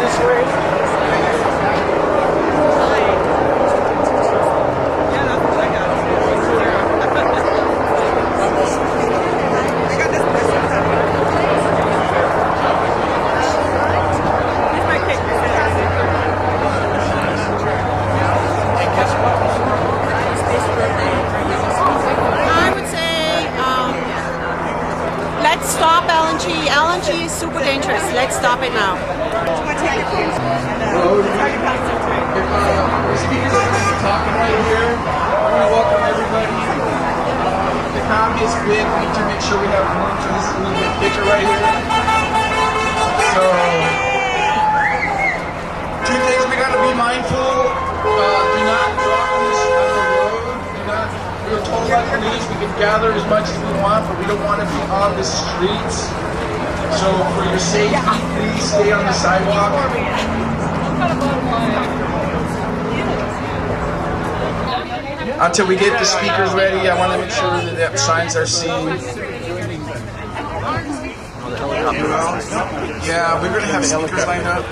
this way. Let's stop LNG. LNG is super dangerous. Let's stop it now. Speakers are going to be talking right here. I want to welcome everybody. The commie is big. We need to make sure we have room for this a little bit thicker right here. So, two things we got to be mindful. Do not drop this on the road. We were told by the police we can gather as much as we want, but we don't want to be on the streets. So for your safety, please stay on the sidewalk. Until we get the speakers ready, I want to make sure that the signs are seen. Yeah, we're going to have speakers lined up.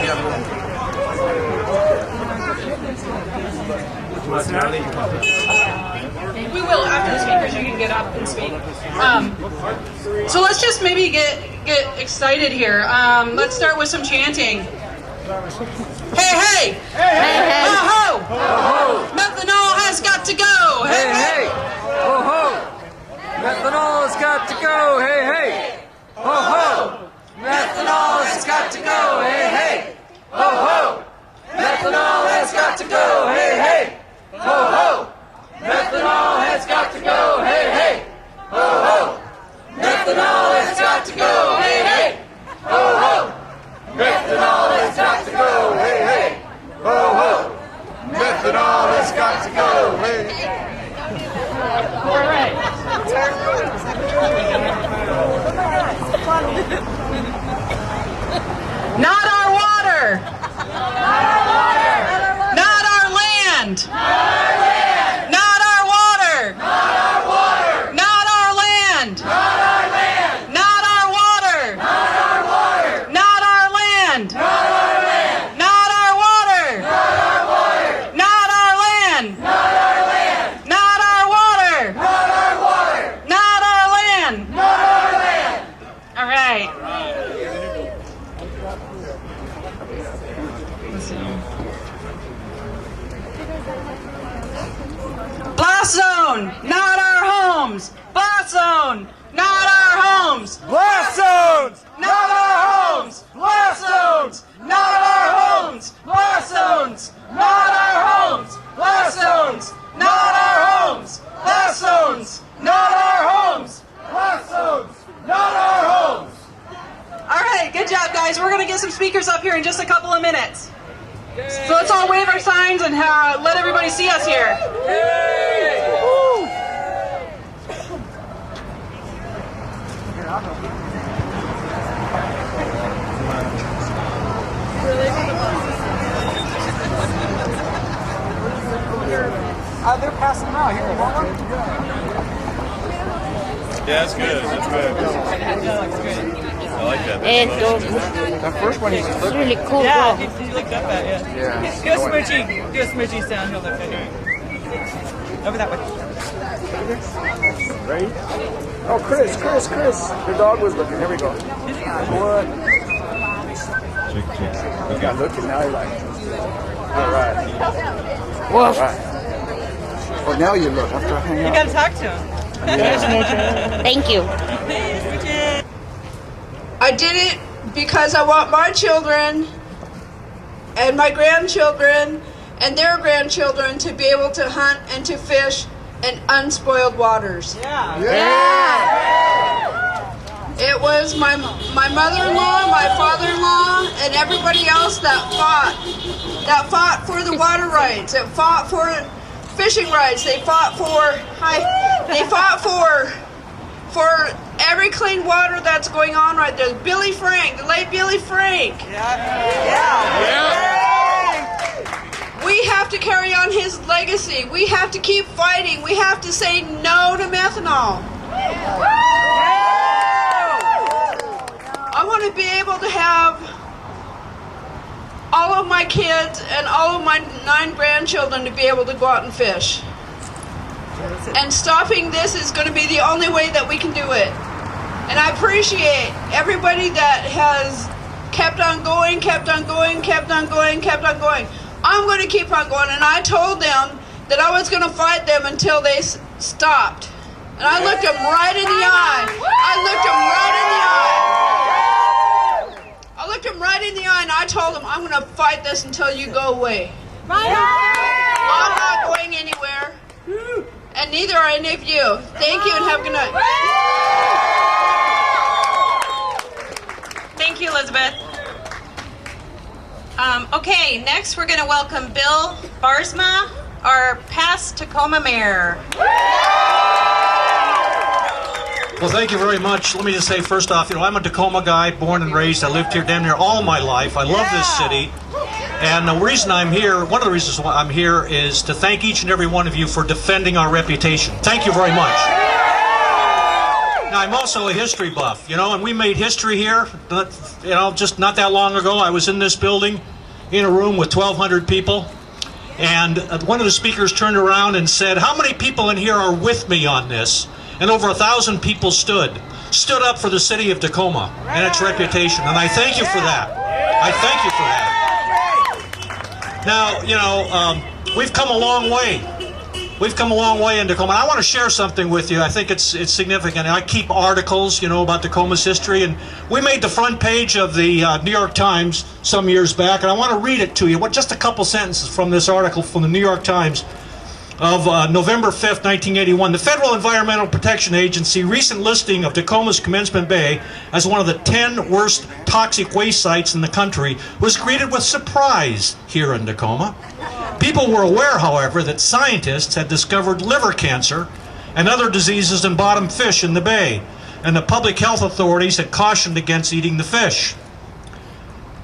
Yeah. We will after the speakers. You can get up and speak. So let's just maybe get excited here. Let's start with some chanting. Hey, hey! Hey, hey! Ho, ho! Ho, ho! Methanol has got to go! Hey, hey! Ho, ho! Methanol has got to go! Hey, hey! Ho, ho! Methanol has got to go! Hey, hey! Ho, ho! Methanol has got to go! Hey, hey! Ho, ho! Methanol has got to go! Hey, hey! Ho, ho! Methanol has got to go! Hey, hey! Ho, ho! Methanol has got to go! Hey, hey! Ho, ho! Methanol has got to go! Hey, hey! All right. Not our water! Not our water! Not our land! Not our land! Not our water! Not our water! Not our land! Not our land! Not our water! Not our water! Not our land! Not our land! Not our water! Not our water! Not our land! Not our land! Not our water! Not our water! Not our land! Not our land! All right. Blast zone, not our homes. Blast zone, not our homes. Blast zones! Not our homes. Blast zones, not our homes. Blast zones, not our homes. Blast zones, not our homes. Blast zones, not our homes. Blast zones! Not our homes! All right, good job, guys. We're going to get some speakers up here in just a couple of minutes. So let's all wave our signs and let everybody see us here. They're passing them out. Here, you want one? Yeah, that's good. That's good. I like that. The first one, he's Really cool. Yeah, he looked up at it. Yeah. Do a smoochie. Do a smoochie sound. He'll look at you. Over that way. Ready? Oh, Chris. The dog was looking. Here we go. What? He got looking. Now he's like, all right. All right. Well, now you look. After I hang You out. gotta talk to him. Thank you. I did it because I want my children and my grandchildren and their grandchildren to be able to hunt and to fish in unspoiled waters. It was my mother-in-law, my father-in-law, and everybody else that fought for the water rights, that fought for fishing rights, they fought for every clean water that's going on right there. Billy Frank, the late Billy Frank. We have to carry on his legacy. We have to keep fighting. We have to say no to methanol. I want to be able to have all of my kids and all of my 9 grandchildren to be able to go out and fish. And stopping this is going to be the only way that we can do it. And I appreciate everybody that has kept on going, kept on going, kept on going, kept on going. I'm going to keep on going, and I told them that I was going to fight them until they stopped. And I looked them right in the eye. I looked them right in the eye. I looked them right in the eye, and I told them, I'm going to fight this until you go away. I'm not going anywhere, and neither are any of you. Thank you, and have a good night. Thank you, Elizabeth. Okay, next we're going to welcome Bill Barsma, our past Tacoma mayor. Well, thank you very much. Let me just say first off, I'm a Tacoma guy, born and raised. I lived here damn near all my life. I love this city. And the reason I'm here, one of the reasons why I'm here is to thank each and every one of you for defending our reputation. Thank you very much. Now, I'm also a history buff, and we made history here, just not that long ago. I was in this building in a room with 1,200 people, and one of the speakers turned around and said, how many people in here are with me on this? And over 1,000 people stood up for the city of Tacoma and its reputation, and I thank you for that. I thank you for that. Now, we've come a long way. We've come a long way in Tacoma. And I want to share something with you. I think it's significant. I keep articles, about Tacoma's history, and we made the front page of the New York Times some years back, and I want to read it to you. Just a couple sentences from this article from the New York Times of November 5th, 1981. The Federal Environmental Protection Agency recent listing of Tacoma's Commencement Bay as one of the 10 worst toxic waste sites in the country was greeted with surprise here in Tacoma. People were aware, however, that scientists had discovered liver cancer and other diseases in bottom fish in the bay, and the public health authorities had cautioned against eating the fish.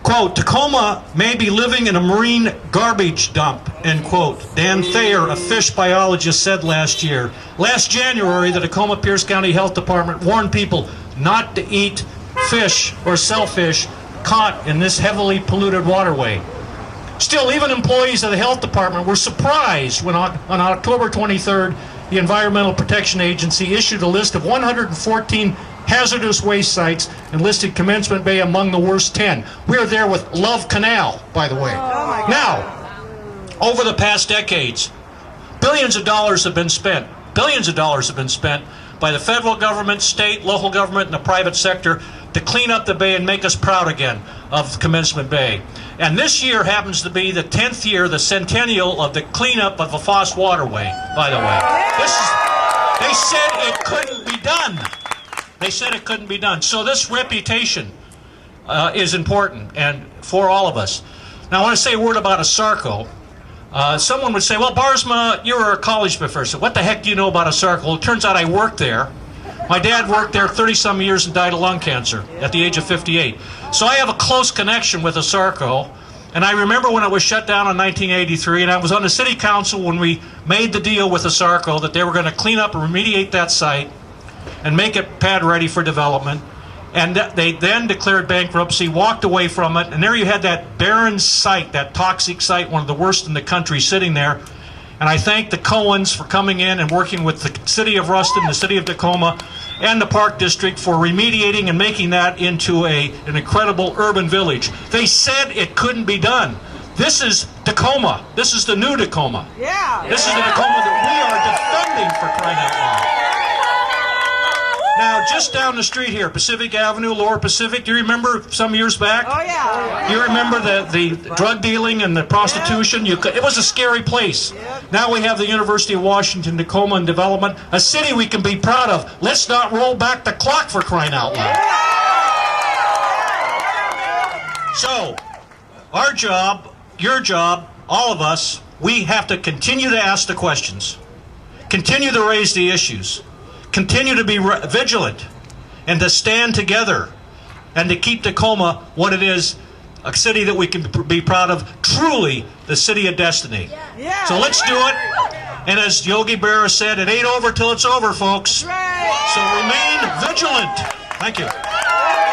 Quote, Tacoma may be living in a marine garbage dump, end quote. Dan Thayer, a fish biologist, said last year. Last January, the Tacoma Pierce County Health Department warned people not to eat fish or sell fish caught in this heavily polluted waterway. Still, even employees of the health department were surprised when on October 23rd, the Environmental Protection Agency issued a list of 114 hazardous waste sites and listed Commencement Bay among the worst 10. We're there with Love Canal, by the way. Now, over the past decades, billions of dollars have been spent by the federal government, state, local government, and the private sector to clean up the bay and make us proud again of Commencement Bay. And this year happens to be the 10th year, the centennial of the cleanup of the Foss Waterway, by the way. They said it couldn't be done. They said it couldn't be done. So this reputation is important and for all of us. Now I want to say a word about ASARCO. Someone would say, well, Barsma, you were a college professor. What the heck do you know about ASARCO? It turns out I worked there. My dad worked there 30-some years and died of lung cancer at the age of 58. So I have a close connection with ASARCO. And I remember when it was shut down in 1983, and I was on the city council when we made the deal with ASARCO that they were going to clean up and remediate that site and make it pad ready for development. And they then declared bankruptcy, walked away from it, and there you had that barren site, that toxic site, one of the worst in the country, sitting there. And I thank the Cohens for coming in and working with the city of Ruston, the city of Tacoma, and the Park District for remediating and making that into an incredible urban village. They said it couldn't be done. This is Tacoma. This is the new Tacoma. Yeah. This is the Tacoma that we are defending, for crying out loud. Now, just down the street here, Pacific Avenue, Lower Pacific, do you remember some years back? Oh, yeah. You remember the drug dealing and the prostitution? It was a scary place. Now we have the University of Washington, Tacoma in development, a city we can be proud of. Let's not roll back the clock, for crying out loud. So, our job, your job, all of us, we have to continue to ask the questions, continue to raise the issues, continue to be vigilant, and to stand together, and to keep Tacoma what it is, a city that we can be proud of, truly the city of destiny. Yeah. So let's do it. And as Yogi Berra said, it ain't over till it's over, folks. So remain vigilant. Thank you.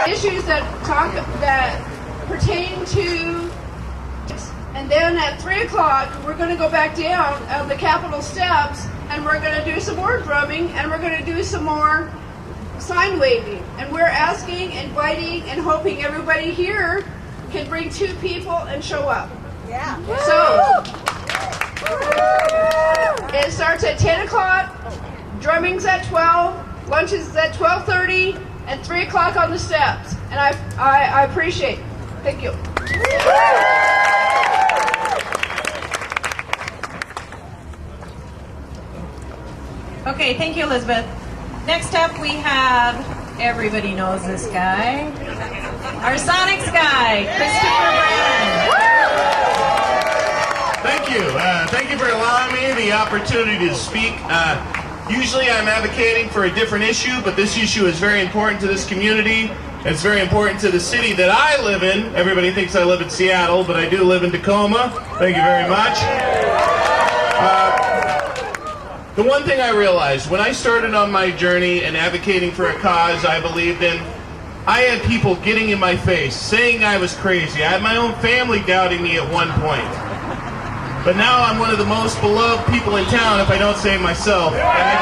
Issues that pertain to And then at 3 o'clock, we're going to go back down on the Capitol steps, and we're going to do some more drumming, and we're going to do some more sign waving. And we're asking, inviting, and hoping everybody here can bring 2 people and show up. Yeah. So, it starts at 10 o'clock, drumming's at 12, lunch is at 12:30, and 3 o'clock on the steps. And I appreciate it. Thank you. Okay, thank you, Elizabeth. Next up, we have, everybody knows this guy, our Sonics guy, Christopher Brown. Thank you. Thank you for allowing me the opportunity to speak. Usually I'm advocating for a different issue, but this issue is very important to this community. It's very important to the city that I live in. Everybody thinks I live in Seattle, but I do live in Tacoma. Thank you very much. The one thing I realized when I started on my journey and advocating for a cause I believed in, I had people getting in my face, saying I was crazy. I had my own family doubting me at one point. But now I'm one of the most beloved people in town, if I don't say myself, and I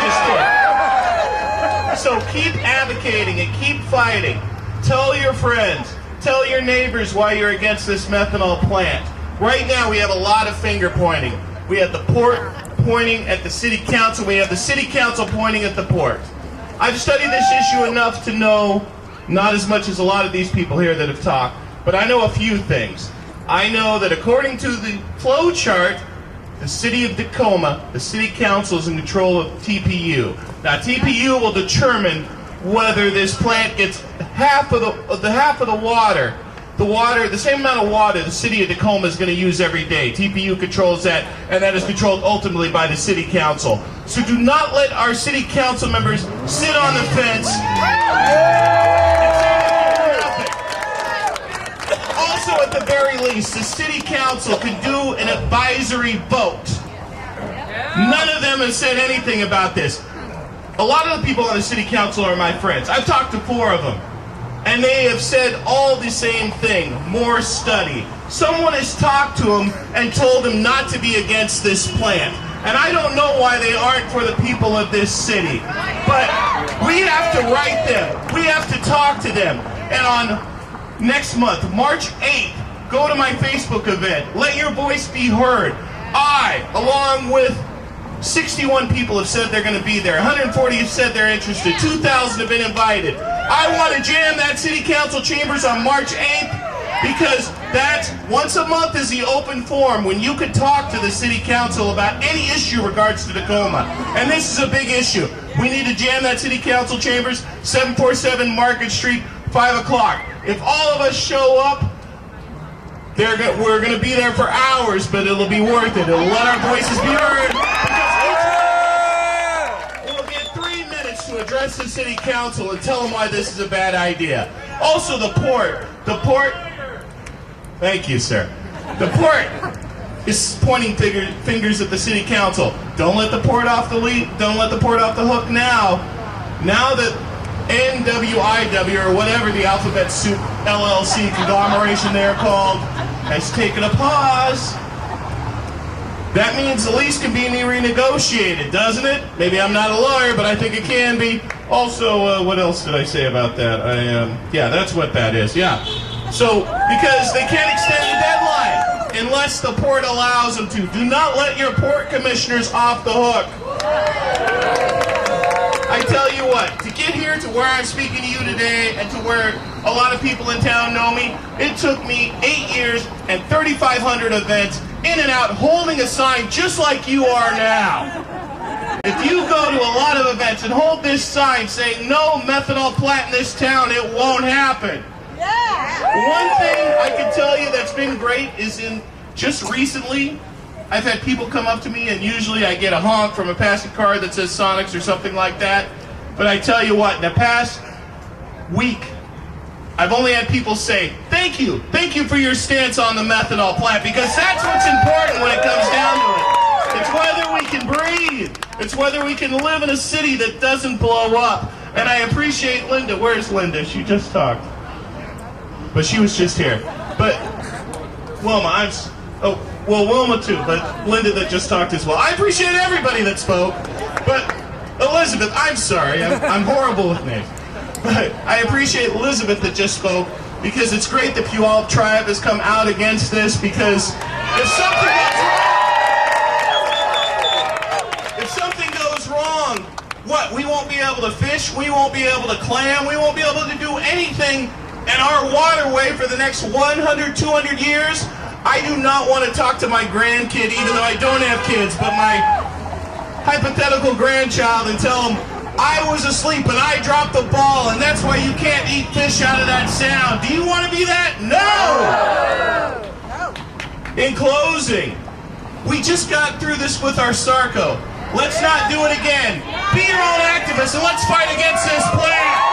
just did. So keep advocating and keep fighting. Tell your friends, tell your neighbors why you're against this methanol plant. Right now we have a lot of finger pointing. We have the port pointing at the city council. We have the city council pointing at the port. I've studied this issue enough to know, not as much as a lot of these people here that have talked, but I know a few things. I know that according to the flow chart, the city of Tacoma, the city council is in control of TPU. Now TPU will determine whether this plant gets half of the water. The same amount of water the city of Tacoma is going to use every day. TPU controls that, and that is controlled ultimately by the city council. So do not let our city council members sit on the fence. Also, at the very least, the city council could do an advisory vote. None of them have said anything about this. A lot of the people on the city council are my friends. I've talked to 4 of them. And they have said all the same thing, more study. Someone has talked to them and told them not to be against this plant. And I don't know why they aren't for the people of this city. But we have to write them. We have to talk to them. And on next month, March 8th, go to my Facebook event. Let your voice be heard. I, along with 61 people have said they're going to be there. 140 have said they're interested. 2,000 have been invited. I want to jam that city council chambers on March 8th because that once a month is the open forum when you can talk to the city council about any issue regards to Tacoma. And this is a big issue. We need to jam that city council chambers, 747 Market Street, 5 o'clock. If all of us show up, we're going to be there for hours, but it'll be worth it. It'll let our voices be heard. To address the city council and tell them why this is a bad idea. Also the port, thank you sir, the port is pointing fingers at the city council. Don't let the port off the hook now. Now that NWIW or whatever the Alphabet Soup LLC conglomeration they're called has taken a pause, that means the lease can be renegotiated, doesn't it? Maybe I'm not a lawyer, but I think it can be. Also, what else did I say about that? Yeah, that's what that is, yeah. So, because they can't extend the deadline unless the port allows them to. Do not let your port commissioners off the hook. I tell you what, to get here to where I'm speaking to you today and to where a lot of people in town know me, it took me 8 years and 3,500 events in and out holding a sign just like you are now. If you go to a lot of events and hold this sign saying no methanol plant in this town, it won't happen. One thing I can tell you that's been great is just recently, I've had people come up to me and usually I get a honk from a passing car that says Sonics or something like that. But I tell you what, in the past week, I've only had people say, thank you for your stance on the methanol plant, because that's what's important when it comes down to it. It's whether we can breathe. It's whether we can live in a city that doesn't blow up. And I appreciate Linda. Where's Linda? She just talked. But she was just here. But Wilma, Wilma too, but Linda that just talked as well. I appreciate everybody that spoke, but Elizabeth, I'm sorry, I'm horrible with names. But I appreciate Elizabeth that just spoke, because it's great that Puyallup Tribe has come out against this, because if something goes wrong, what? We won't be able to fish, we won't be able to clam, we won't be able to do anything in our waterway for the next 100, 200 years. I do not want to talk to my grandkid, even though I don't have kids, but my hypothetical grandchild, and tell him, I was asleep and I dropped the ball, and that's why you can't eat fish out of that sound. Do you want to be that? No! In closing, we just got through this with our Sarco. Let's not do it again. Be your own activist and let's fight against this plan.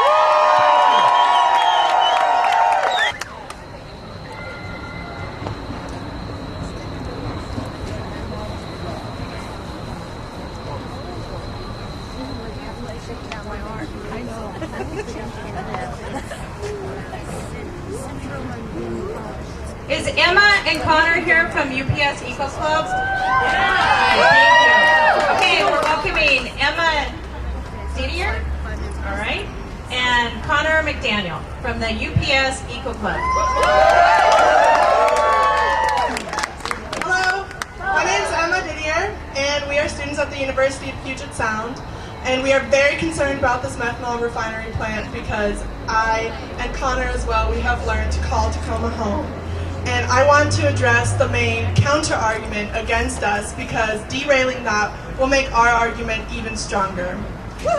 Is Emma and Connor here from UPS Eco Club? Thank you. Okay, we're welcoming Emma Didier, all right, and Connor McDaniel from the UPS Eco Club. Hello, my name is Emma Didier, and we are students at the University of Puget Sound. And we are very concerned about this methanol refinery plant because I, and Connor as well, we have learned to call Tacoma home. And I want to address the main counter-argument against us, because derailing that will make our argument even stronger.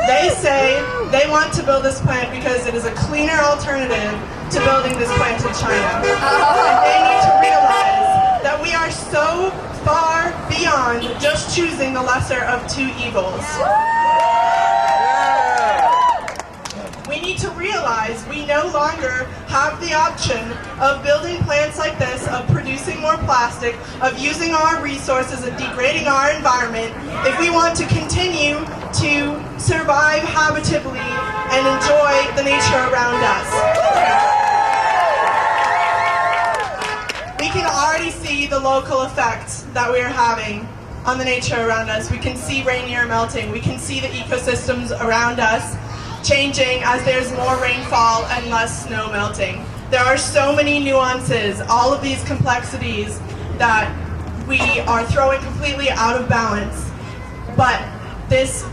They say they want to build this plant because it is a cleaner alternative to building this plant in China. And they need to realize that we are so far beyond just choosing the lesser of two evils. We need to realize we no longer have the option of building plants like this, of producing more plastic, of using our resources and degrading our environment if we want to continue to survive habitably and enjoy the nature around us. We can already see the local effects that we are having on the nature around us. We can see rainier melting. We can see the ecosystems around us changing as there's more rainfall and less snow melting. There are so many nuances, all of these complexities that we are throwing completely out of balance. But this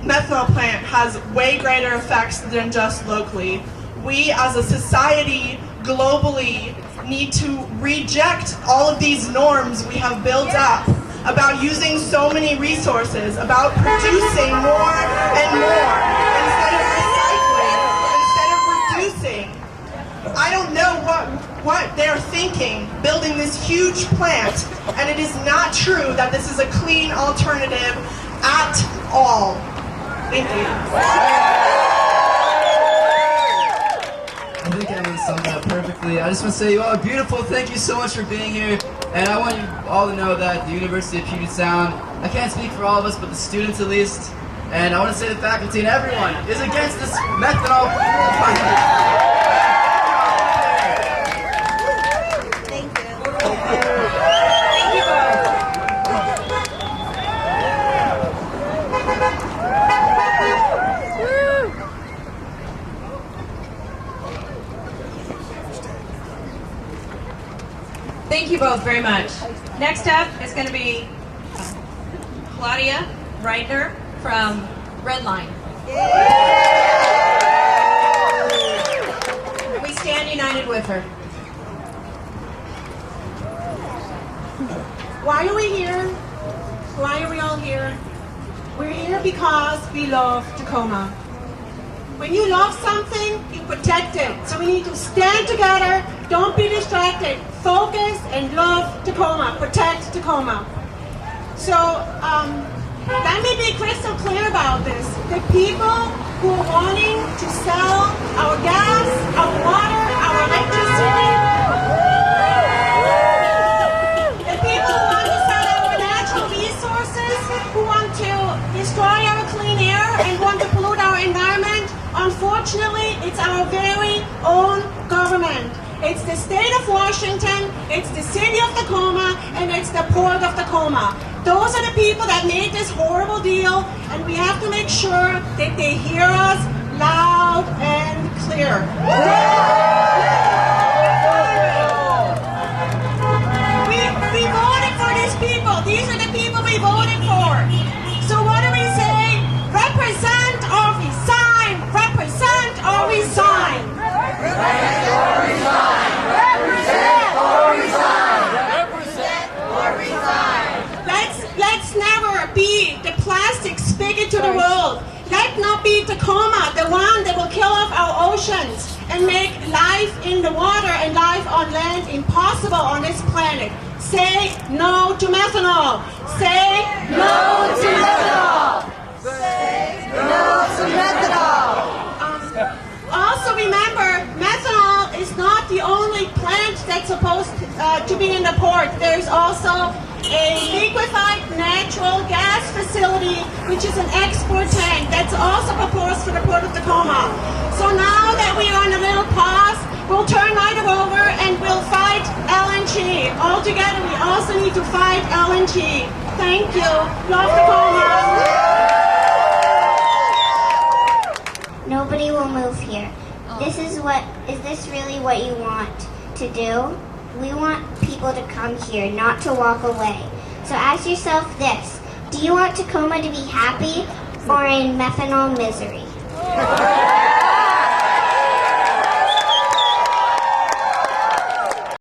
methanol plant has way greater effects than just locally. We as a society globally need to reject all of these norms we have built up about using so many resources, about producing more and more, instead of recycling, instead of reducing. I don't know what they're thinking, building this huge plant, and it is not true that this is a clean alternative at all. Thank you. I think Emma summed it up perfectly. I just want to say you all are beautiful. Thank you so much for being here. And I want you all to know that the University of Puget Sound, I can't speak for all of us, but the students at least, and I want to say the faculty and everyone, is against this methanol. Thank you. Thank you both. Thank you both very much. Next up is going to be Claudia Reitner from Redline. We stand united with her. Why are we here? Why are we all here? We're here because we love Tacoma. When you love something, you protect it. So we need to stand together, don't be distracted, focus and love Tacoma, protect Tacoma. So let me be crystal clear about this. The people who are wanting to sell our gas, our water, our electricity, the people who want to sell our natural resources, who want to destroy our clean air and want to pollute our environment, unfortunately, it's our very own government. It's the state state of Washington, it's the city of Tacoma, and it's the port of Tacoma. Those are the people that made this horrible deal, and we have to make sure that they hear us loud and clear. We voted for these people. These are the people we voted for. So what do we say? Represent or resign. Represent or resign. Represent or resign. Represent or resign. Represent or resign. Let's never be the plastic spigot to the world. Let not be Tacoma, the one that will kill off our oceans and make life in the water and life on land impossible on this planet. Say no to methanol. Say no to methanol. Say no to methanol. Also remember, methanol is not the only plant that's supposed to be in the port. There's also a liquefied natural gas facility, which is an export tank that's also proposed for the port of Tacoma. So now that we are on a little pause, we'll turn right over and we'll fight LNG. All together, we also need to fight LNG. Thank you. Love Tacoma. Nobody will move here. Is this really what you want to do? We want people to come here, not to walk away. So ask yourself this: do you want Tacoma to be happy or in methanol misery?